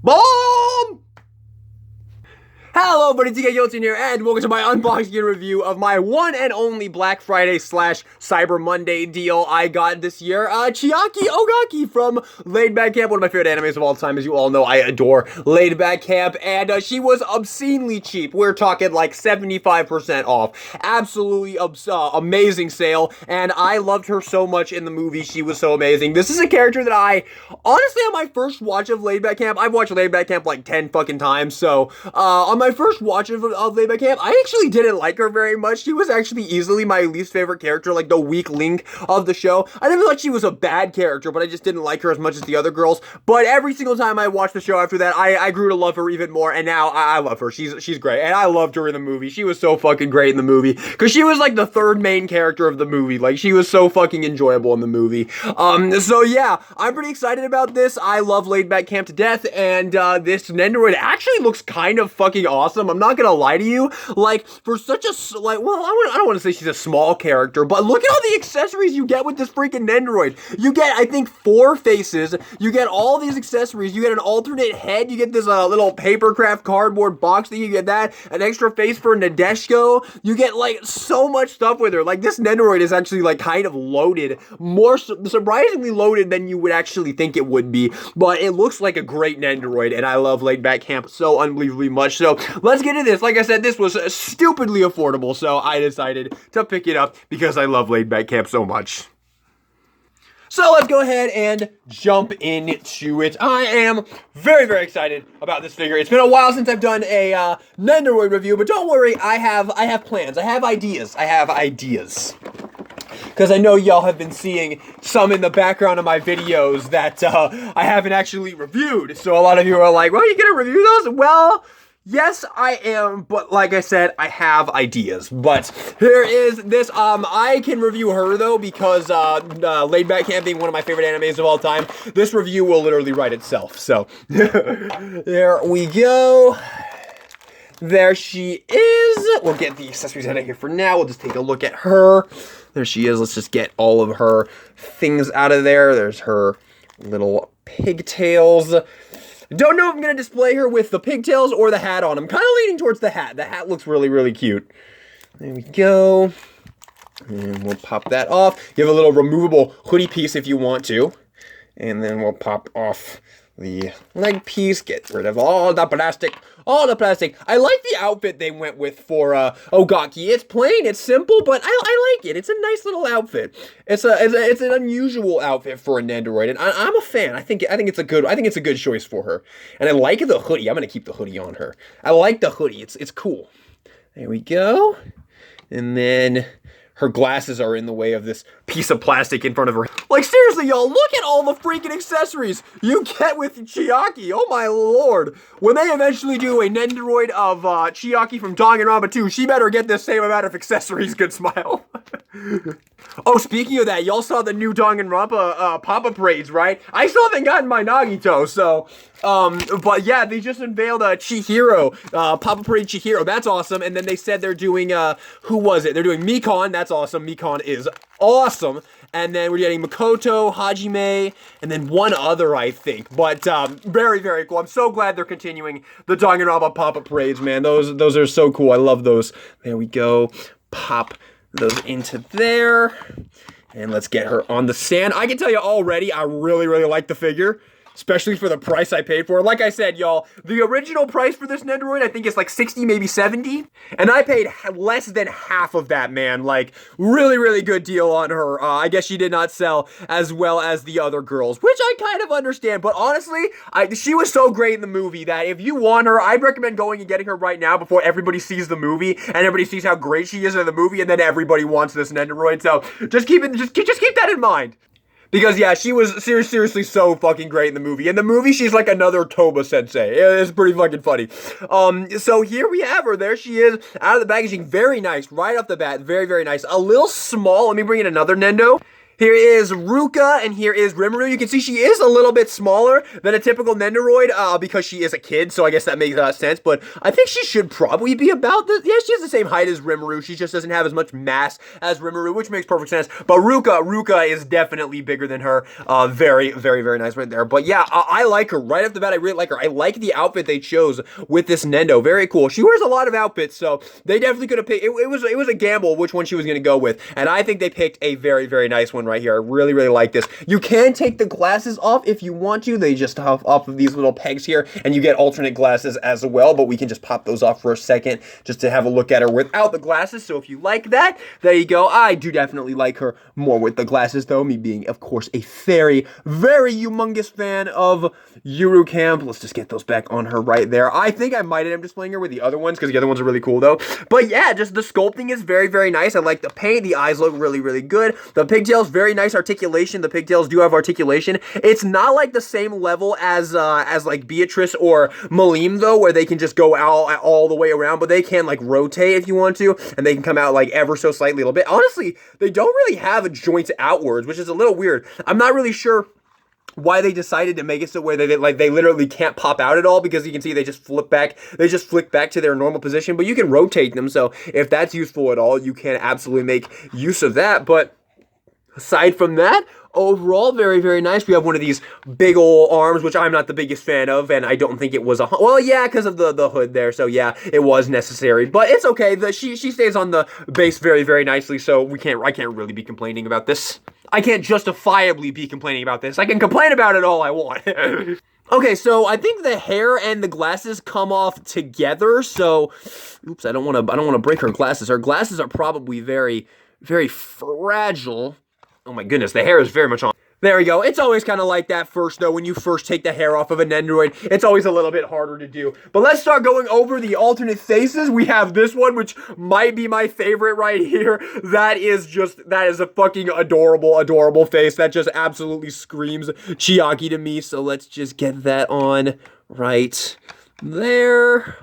Boom! Hello, buddy, Chiaki Ogaki here, and welcome to my unboxing and review of my one and only Black Friday / Cyber Monday deal I got this year. Chiaki Ogaki from Laid Back Camp, one of my favorite animes of all time. As you all know, I adore Laid Back Camp, and she was obscenely cheap. We're talking like 75% off. Absolutely amazing sale, and I loved her so much in the movie. She was so amazing. This is a character that honestly, on my first watch of Laid Back Camp, I've watched Laid Back Camp like 10 fucking times, so, on my first watch of Laid Back Camp, I actually didn't like her very much. She was actually easily my least favorite character, like the weak link of the show. I never thought she was a bad character, but I just didn't like her as much as the other girls. But every single time I watched the show after that, I grew to love her even more, and now I love her. She's great, and I loved her in the movie. She was so fucking great in the movie, because she was like the third main character of the movie. Like, she was so fucking enjoyable in the movie. So yeah, I'm pretty excited about this. I love Laid Back Camp to death, and this Nendoroid actually looks kind of fucking awesome. I'm not gonna lie to you. Like, for such a, like, well, I don't want to say she's a small character, but look at all the accessories you get with this freaking Nendoroid. You get, I think, 4 faces. You get all these accessories. You get an alternate head. You get this little papercraft cardboard box thing. You get that. An extra face for Nadeshko. You get, like, so much stuff with her. Like, this Nendoroid is actually, like, kind of loaded. More surprisingly loaded than you would actually think it would be. But it looks like a great Nendoroid, and I love Laid Back Camp so unbelievably much. So, let's get into this. Like I said, this was stupidly affordable, so I decided to pick it up because I love Laid Back Camp so much. So let's go ahead and jump into it. I am very, very excited about this figure. It's been a while since I've done a Nendoroid review, but don't worry, I have plans. I have ideas. Because I know y'all have been seeing some in the background of my videos that I haven't actually reviewed. So a lot of you are like, well, are you gonna review those? Well, yes, I am, but like I said, I have ideas. But here is this, I can review her though, because, Laid Back Camp being one of my favorite animes of all time, this review will literally write itself, so, there we go. There she is. We'll get the accessories out of here for now. We'll just take a look at her. There she is. Let's just get all of her things out of there. There's her little pigtails. Don't know if I'm going to display her with the pigtails or the hat on. I'm kind of leaning towards the hat. The hat looks really, really cute. There we go. And we'll pop that off. You have a little removable hoodie piece if you want to. And then we'll pop off the leg piece. Get rid of all the plastic. All the plastic. I like the outfit they went with for Ogaki. It's plain, it's simple, but I like it. It's a nice little outfit. It's an unusual outfit for a Nendoroid, and I'm a fan. I think it's a good choice for her. And I like the hoodie. I'm gonna keep the hoodie on her. I like the hoodie. It's cool. There we go. And then her glasses are in the way of this piece of plastic in front of her. Like, seriously, y'all, look at all the freaking accessories you get with Chiaki. Oh, my lord. When they eventually do a Nendoroid of Chiaki from Danganronpa 2, she better get the same amount of accessories, good smile. Oh, speaking of that, y'all saw the new Danganronpa pop-up raids, right? I still haven't gotten my Nagito, so, but yeah, they just unveiled Chihiro, pop-up raid Chihiro. That's awesome. And then they said they're doing, who was it? They're doing Mikon. That's awesome. Mikon is awesome. And then we're getting Makoto, Hajime, and then one other, I think. But, very, very cool. I'm so glad they're continuing the Danganronpa pop-up raids, man. Those are so cool. I love those. There we go. Pop those into there. And let's get her on the stand. I can tell you already, I really, really like the figure. Especially for the price I paid for it. Like I said, y'all, the original price for this Nendoroid, I think is like 60, maybe 70. And I paid less than half of that, man. Like, really, really good deal on her. I guess she did not sell as well as the other girls, which I kind of understand. But honestly, she was so great in the movie that if you want her, I'd recommend going and getting her right now before everybody sees the movie and everybody sees how great she is in the movie, and then everybody wants this Nendoroid. So just keep that in mind. Because, yeah, she was seriously so fucking great in the movie. In the movie, she's like another Toba sensei. It's pretty fucking funny. So here we have her. There she is, out of the packaging. Very nice, right off the bat. Very, very nice. A little small. Let me bring in another Nendo. Here is Ruka, and here is Rimuru. You can see she is a little bit smaller than a typical Nendoroid, because she is a kid, so I guess that makes sense, but I think she should probably be about yeah, she has the same height as Rimuru. She just doesn't have as much mass as Rimuru, which makes perfect sense, but Ruka is definitely bigger than her. Very, very, very nice right there. But yeah, I like her. Right off the bat, I really like her. I like the outfit they chose with this Nendo. Very cool. She wears a lot of outfits, so they definitely could have picked, it was a gamble which one she was going to go with, and I think they picked a very, very nice one right here. I really, really like this. You can take the glasses off if you want to. They just have off of these little pegs here, and you get alternate glasses as well, but we can just pop those off for a second just to have a look at her without the glasses. So if you like that, there you go. I do definitely like her more with the glasses, though, me being, of course, a very, very humongous fan of Yuru Camp. Let's just get those back on her right there. I think I might end up displaying her with the other ones, because the other ones are really cool, though. But yeah, just the sculpting is very, very nice. I like the paint. The eyes look really, really good. The pigtails, very nice articulation. The pigtails do have articulation. It's not like the same level as like Beatrice or Malim, though, where they can just go out all the way around, but they can like rotate if you want to, and they can come out like ever so slightly a little bit. Honestly, they don't really have joints outwards, which is a little weird. I'm not really sure why they decided to make it so where they literally can't pop out at all, because you can see they just flick back to their normal position, but you can rotate them, so if that's useful at all, you can absolutely make use of that. But aside from that, overall, very, very nice. We have one of these big ol' arms, which I'm not the biggest fan of, and I don't think it was well, yeah, because of the hood there, so yeah, it was necessary, but it's okay. She stays on the base very, very nicely, so I can't really be complaining about this. I can't justifiably be complaining about this. I can complain about it all I want. Okay, so I think the hair and the glasses come off together, so oops, I don't want to break her glasses. Her glasses are probably very, very fragile. Oh my goodness, the hair is very much on. There we go. It's always kind of like that first, though, when you first take the hair off of a Nendoroid. It's always a little bit harder to do. But let's start going over the alternate faces. We have this one, which might be my favorite right here. That is a fucking adorable, adorable face. That just absolutely screams Chiaki to me. So let's just get that on right there.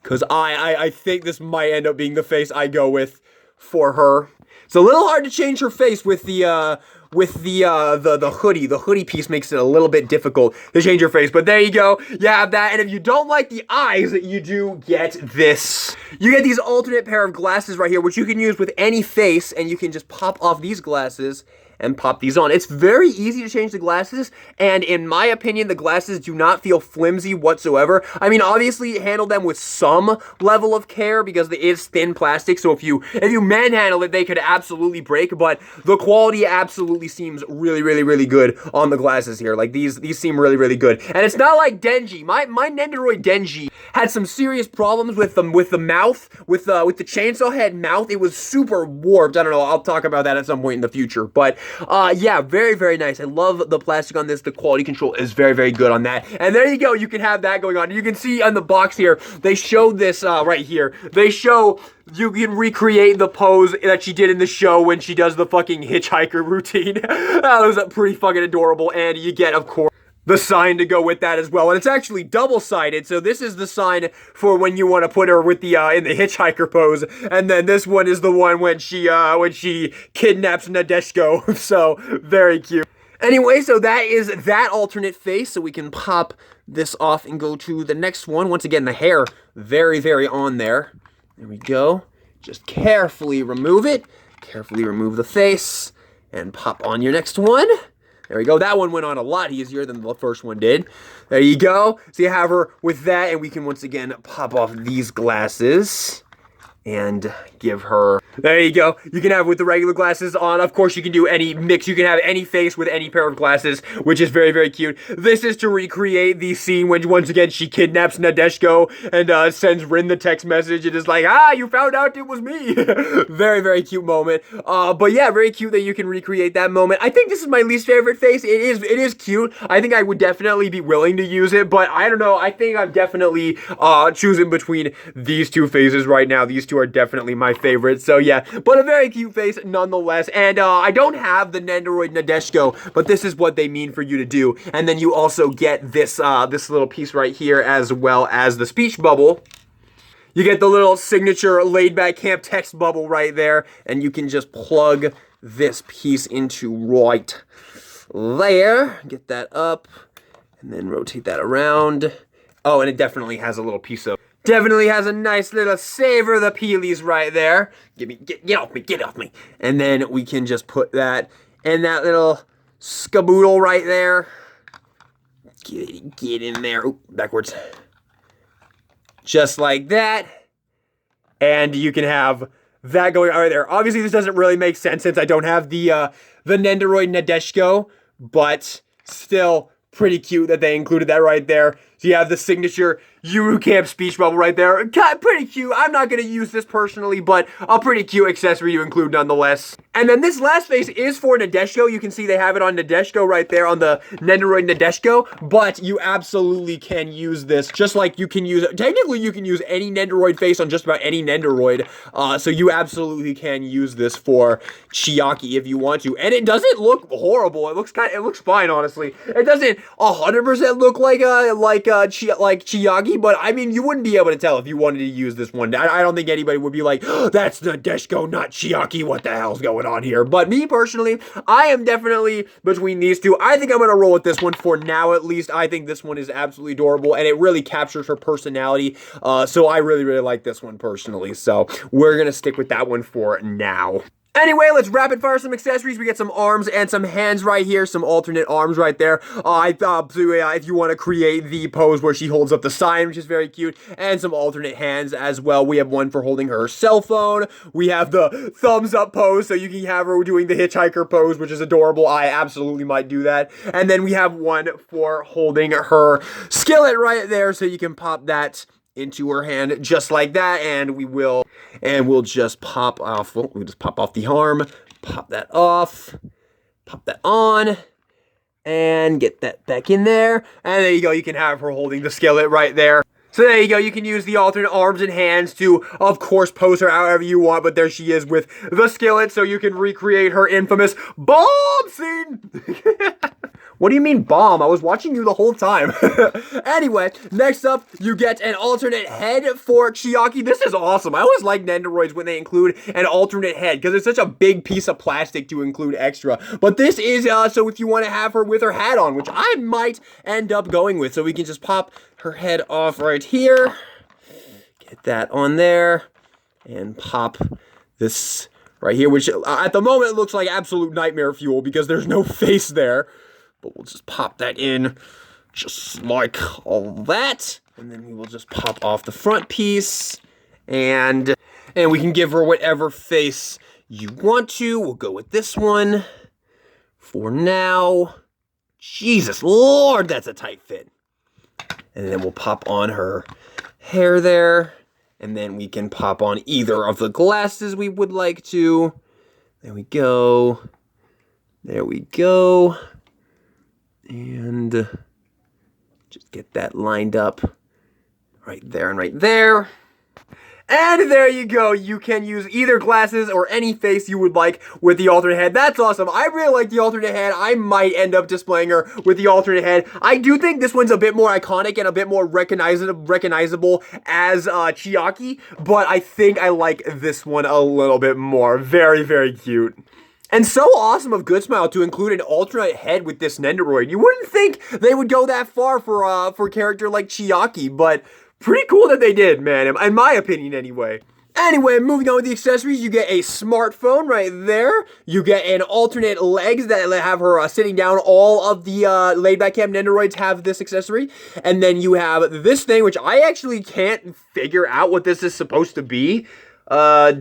Because I think this might end up being the face I go with for her. It's a little hard to change her face with the hoodie. The hoodie piece makes it a little bit difficult to change your face, but there you go. You have that, and if you don't like the eyes, you do get this. You get these alternate pair of glasses right here, which you can use with any face, and you can just pop off these glasses and pop these on. It's very easy to change the glasses, and in my opinion, the glasses do not feel flimsy whatsoever. I mean, obviously, handle them with some level of care, because it is thin plastic, so if you manhandle it, they could absolutely break, but the quality absolutely seems really, really, really good on the glasses here. Like, these seem really, really good. And it's not like Denji. My Nendoroid Denji had some serious problems with the mouth, with the chainsaw head mouth. It was super warped. I don't know, I'll talk about that at some point in the future, but yeah, very, very nice. I love the plastic on this. The quality control is very, very good on that. And there you go. You can have that going on. You can see on the box here, they showed this right here. They show you can recreate the pose that she did in the show when she does the fucking hitchhiker routine. That was pretty fucking adorable. And you get, of course, the sign to go with that as well, and it's actually double-sided, so this is the sign for when you want to put her with the in the hitchhiker pose, and then this one is the one when she kidnaps Nadeshiko. So very cute. Anyway, so that is that alternate face, so we can pop this off and go to the next one. Once again, the hair very, very on there. There we go. Just carefully remove it, carefully remove the face, and pop on your next one. There we go. That one went on a lot easier than the first one did. There you go. So you have her with that, and we can once again pop off these glasses and give her, there you go. You can have with the regular glasses on. Of course, you can do any mix. You can have any face with any pair of glasses, which is very, very cute. This is to recreate the scene when, once again, she kidnaps Nadeshiko and sends Rin the text message. It is like, you found out it was me. Very, very cute moment. But yeah, very cute that you can recreate that moment. I think this is my least favorite face. It is cute. I think I would definitely be willing to use it, but I don't know. I think I'm definitely choosing between these two faces right now. These two are definitely my favorites. So yeah, but a very cute face nonetheless. And I don't have the Nendoroid Nadeshiko, but this is what they mean for you to do. And then you also get this this little piece right here, as well as the speech bubble. You get the little signature laid back camp text bubble right there, and you can just plug this piece into right there. Get that up, and then rotate that around. Oh, and it definitely has a little piece of, definitely has a nice little savor of the peelies right there. Get off me. And then we can just put that in that little skaboodle right there. Get in there. Ooh, backwards. Just like that. And you can have that going right there. Obviously, this doesn't really make sense since I don't have the Nendoroid Nadeshiko, but still pretty cute that they included that right there. So you have the signature Yuru Camp speech bubble right there. Pretty cute. I'm not going to use this personally, but a pretty cute accessory to include nonetheless. And then this last face is for Nadeshiko. You can see they have it on Nadeshiko right there on the Nendoroid Nadeshiko, but you absolutely can use this just like you can use, technically you can use any Nendoroid face on just about any Nendoroid. So you absolutely can use this for Chiaki if you want to. And it doesn't look horrible. It looks fine, honestly. It doesn't 100% look like Chiaki, but I mean, you wouldn't be able to tell if you wanted to use this one. I don't think anybody would be like, oh, that's the Nadeshiko, not Chiaki. What the hell's going on here? But me personally, I am definitely between these two. I think I'm going to roll with this one for now, at least. I think this one is absolutely adorable, and it really captures her personality. So I really, really like this one personally. So we're going to stick with that one for now. Anyway, let's rapid fire some accessories. We get some arms and some hands right here, some alternate arms right there. If you want to create the pose where she holds up the sign, which is very cute, and some alternate hands as well. We have one for holding her cell phone. We have the thumbs up pose, so you can have her doing the hitchhiker pose, which is adorable. I absolutely might do that. And then we have one for holding her skillet right there, so you can pop that into her hand just like that, and we'll just pop off, we'll just pop off the arm, pop that off, pop that on, and get that back in there, and there you go. You can have her holding the skillet right there. So there you go, you can use the alternate arms and hands to, of course, pose her however you want, but there she is with the skillet, so you can recreate her infamous bomb scene! What do you mean bomb? I was watching you the whole time. Anyway, next up, you get an alternate head for Chiaki. This is awesome. I always like Nendoroids when they include an alternate head, because it's such a big piece of plastic to include extra. But this is, so if you want to have her with her hat on, which I might end up going with, so we can just pop her head off right here, get that on there, and pop this right here, which at the moment looks like absolute nightmare fuel because there's no face there, but we'll just pop that in just like all that, and then we will just pop off the front piece, and we can give her whatever face you want to. We'll go with this one for now. Jesus Lord, that's a tight fit. And then we'll pop on her hair there. And then we can pop on either of the glasses we would like to. There we go. There we go. And just get that lined up right there and right there. And there you go. You can use either glasses or any face you would like with the alternate head. That's awesome. I really like the alternate head. I might end up displaying her with the alternate head. I do think this one's a bit more iconic and a bit more recognizable as Chiaki, but I think I like this one a little bit more. Very, very cute. And so awesome of Good Smile to include an alternate head with this Nendoroid. You wouldn't think they would go that far for a character like Chiaki, but pretty cool that they did, man, in my opinion anyway. Anyway, moving on with the accessories, you get a smartphone right there. You get an alternate legs that have her sitting down. All of the laid-back cam Nendoroids have this accessory. And then you have this thing, which I actually can't figure out what this is supposed to be. I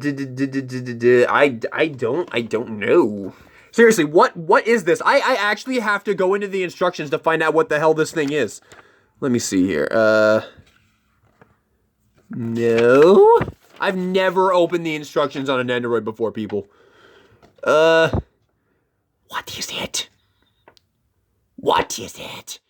don't know. Seriously, what is this? I actually have to go into the instructions to find out what the hell this thing is. Let me see here. No. I've never opened the instructions on a Nendoroid before, people. What is it? What is it?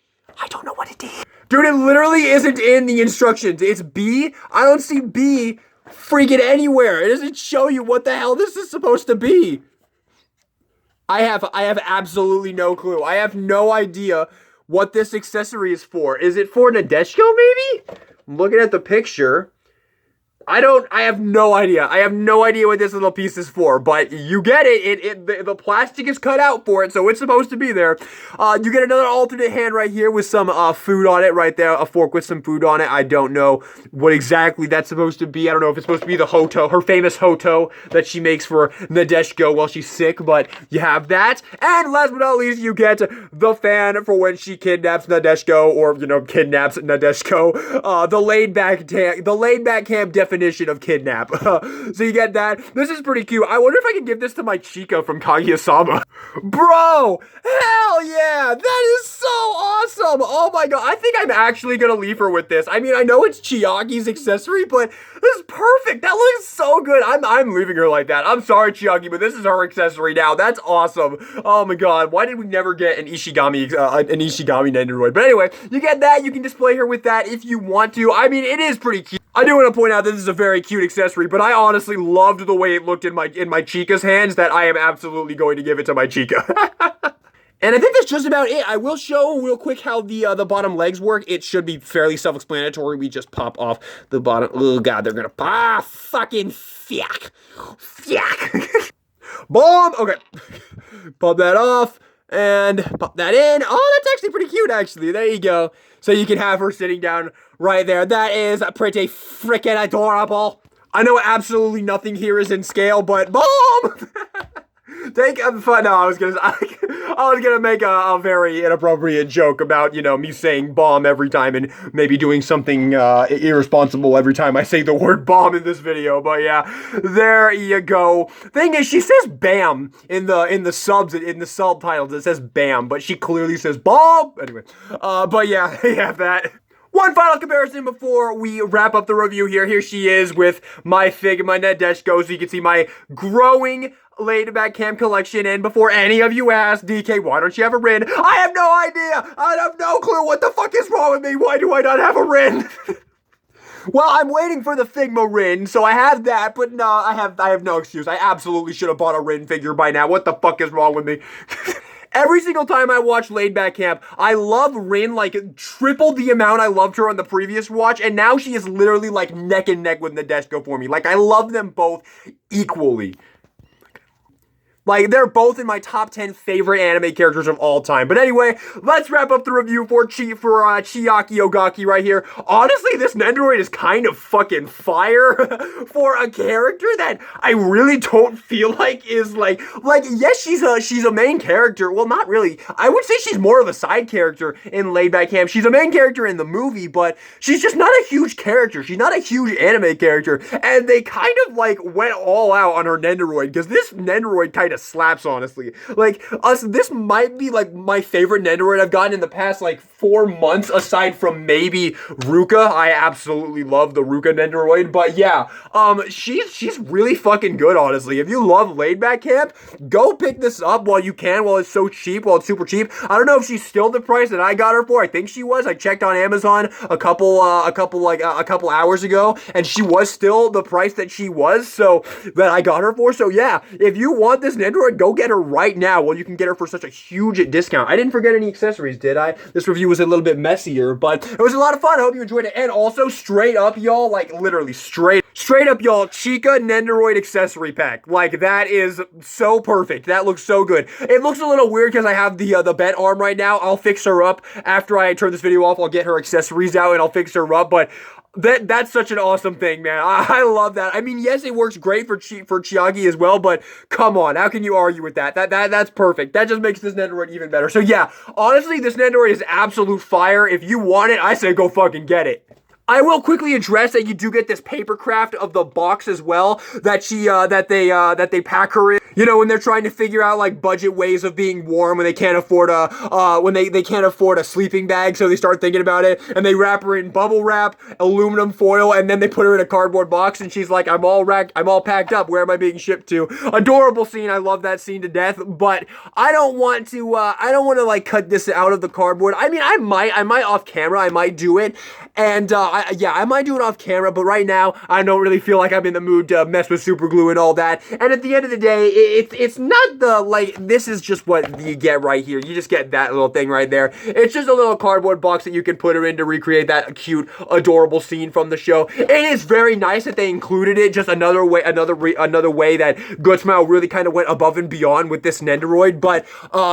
I don't know what it is. Dude, it literally isn't in the instructions. It's B. I don't see B freaking anywhere. It doesn't show you what the hell this is supposed to be. I have absolutely no clue. I have no idea what this accessory is for. Is it for Nadeshiko, maybe? I'm looking at the picture. I have no idea. I have no idea what this little piece is for, but you get it. The plastic is cut out for it, so it's supposed to be there. You get another alternate hand right here with some food on it right there, a fork with some food on it. I don't know what exactly that's supposed to be. I don't know if it's supposed to be the Hoto, her famous Hoto that she makes for Nadeshiko while she's sick, but you have that. And last but not least, you get the fan for when she kidnaps Nadeshiko, or, you know, kidnaps Nadeshiko. The laid back camp definition of kidnap. So you get that. This is pretty cute. I wonder if I can give this to my Chica from Kaguya-sama. Bro, hell yeah, that is so awesome. Oh my god, I think I'm actually gonna leave her with this. I mean, I know it's Chiaki's accessory, but this is perfect. That looks so good. I'm leaving her like that. I'm sorry, Chiaki, but this is her accessory now. That's awesome. Oh my god, why did we never get an Ishigami Nendoroid? But anyway, you get that. You can display her with that if you want to. I mean, it is pretty cute. I do want to point out that this is a very cute accessory, but I honestly loved the way it looked in my Chica's hands that I am absolutely going to give it to my Chica. And I think that's just about it. I will show real quick how the bottom legs work. It should be fairly self-explanatory. We just pop off the bottom. Oh god, they're gonna fucking fiak. Boom! Okay. Pop that off and pop that in. Oh, that's actually pretty cute, actually. There you go. So you can have her sitting down right there. That is pretty freaking adorable. I know absolutely nothing here is in scale, but boom! Take fun. No, I was gonna make a very inappropriate joke about, you know, me saying bomb every time and maybe doing something irresponsible every time I say the word bomb in this video. But yeah, there you go. Thing is, she says bam in the subtitles. It says bam, but she clearly says bomb. Anyway, but yeah, you have that. One final comparison before we wrap up the review here. Here she is with my Figma Nadeshiko, so you can see my growing laid back cam collection. And before any of you ask, DK, why don't you have a Rin? I have no idea. I have no clue what the fuck is wrong with me. Why do I not have a Rin? Well, I'm waiting for the Figma Rin, so I have that, but no, I have no excuse. I absolutely should have bought a Rin figure by now. What the fuck is wrong with me? Every single time I watch Laid Back Camp, I love Rin like triple the amount I loved her on the previous watch, and now she is literally like neck and neck with Nadeshiko for me. Like, I love them both equally. Like, they're both in my top 10 favorite anime characters of all time. But anyway, let's wrap up the review for Chiaki Ogaki right here. Honestly, this Nendoroid is kind of fucking fire for a character that I really don't feel like is like yes, she's a main character. Well, not really. I would say she's more of a side character in Laid Back Camp. She's a main character in the movie, but she's just not a huge character. She's not a huge anime character. And they kind of like went all out on her Nendoroid, because this Nendoroid kind of slaps, honestly. Like, this might be like my favorite Nendoroid I've gotten in the past like 4 months, aside from maybe Ruka. I absolutely love the Ruka Nendoroid, but yeah, she's really fucking good, honestly. If you love Laid Back Camp, go pick this up while you can, while it's so cheap, while it's super cheap. I don't know if she's still the price that I got her for. I think she was. I checked on Amazon a couple hours ago, and she was still the price that she was, so that I got her for. So yeah, if you want this Nendoroid, go get her right now. Well, you can get her for such a huge discount. I didn't forget any accessories, did I? This review was a little bit messier, but it was a lot of fun. I hope you enjoyed it. And also, straight up, y'all, like literally straight up, y'all, Chica Nendoroid accessory pack. Like, that is so perfect. That looks so good. It looks a little weird because I have the bent arm right now. I'll fix her up after I turn this video off. I'll get her accessories out and I'll fix her up, but that's such an awesome thing, man. I love that. I mean, yes, it works great for Chiaki as well, but come on, how can you argue with that? That's perfect. That just makes this Nendoroid even better. So yeah, honestly, this Nendoroid is absolute fire. If you want it, I say go fucking get it. I will quickly address that you do get this paper craft of the box as well that they pack her in. You know, when they're trying to figure out like budget ways of being warm when they can't afford they can't afford a sleeping bag, so they start thinking about it and they wrap her in bubble wrap, aluminum foil, and then they put her in a cardboard box and she's like, I'm all packed up. Where am I being shipped to? Adorable scene. I love that scene to death. But I don't want to like cut this out of the cardboard. I mean, I might off camera. I might do it, and I might do it off camera, but right now, I don't really feel like I'm in the mood to mess with super glue and all that. And at the end of the day, it's not the, like, this is just what you get right here. You just get that little thing right there. It's just a little cardboard box that you can put her in to recreate that cute, adorable scene from the show. It is very nice that they included it. Just another way, another way that Good Smile really kind of went above and beyond with this Nendoroid. But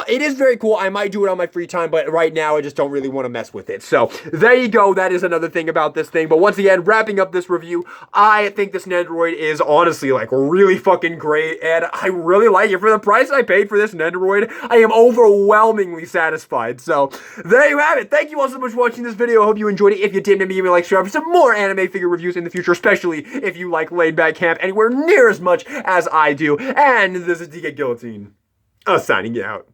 it is very cool. I might do it on my free time, but right now I just don't really want to mess with it. So there you go. That is another thing about this thing. But once again, wrapping up this review, I think this Nendoroid is honestly like really fucking great, and I really like it. For the price I paid for this Nendoroid, I am overwhelmingly satisfied. So there you have it. Thank you all so much for watching this video. I hope you enjoyed it. If you did, maybe give me a like, share for some more anime figure reviews in the future, especially if you like laid back camp anywhere near as much as I do. And this is DK Guillotine, signing out.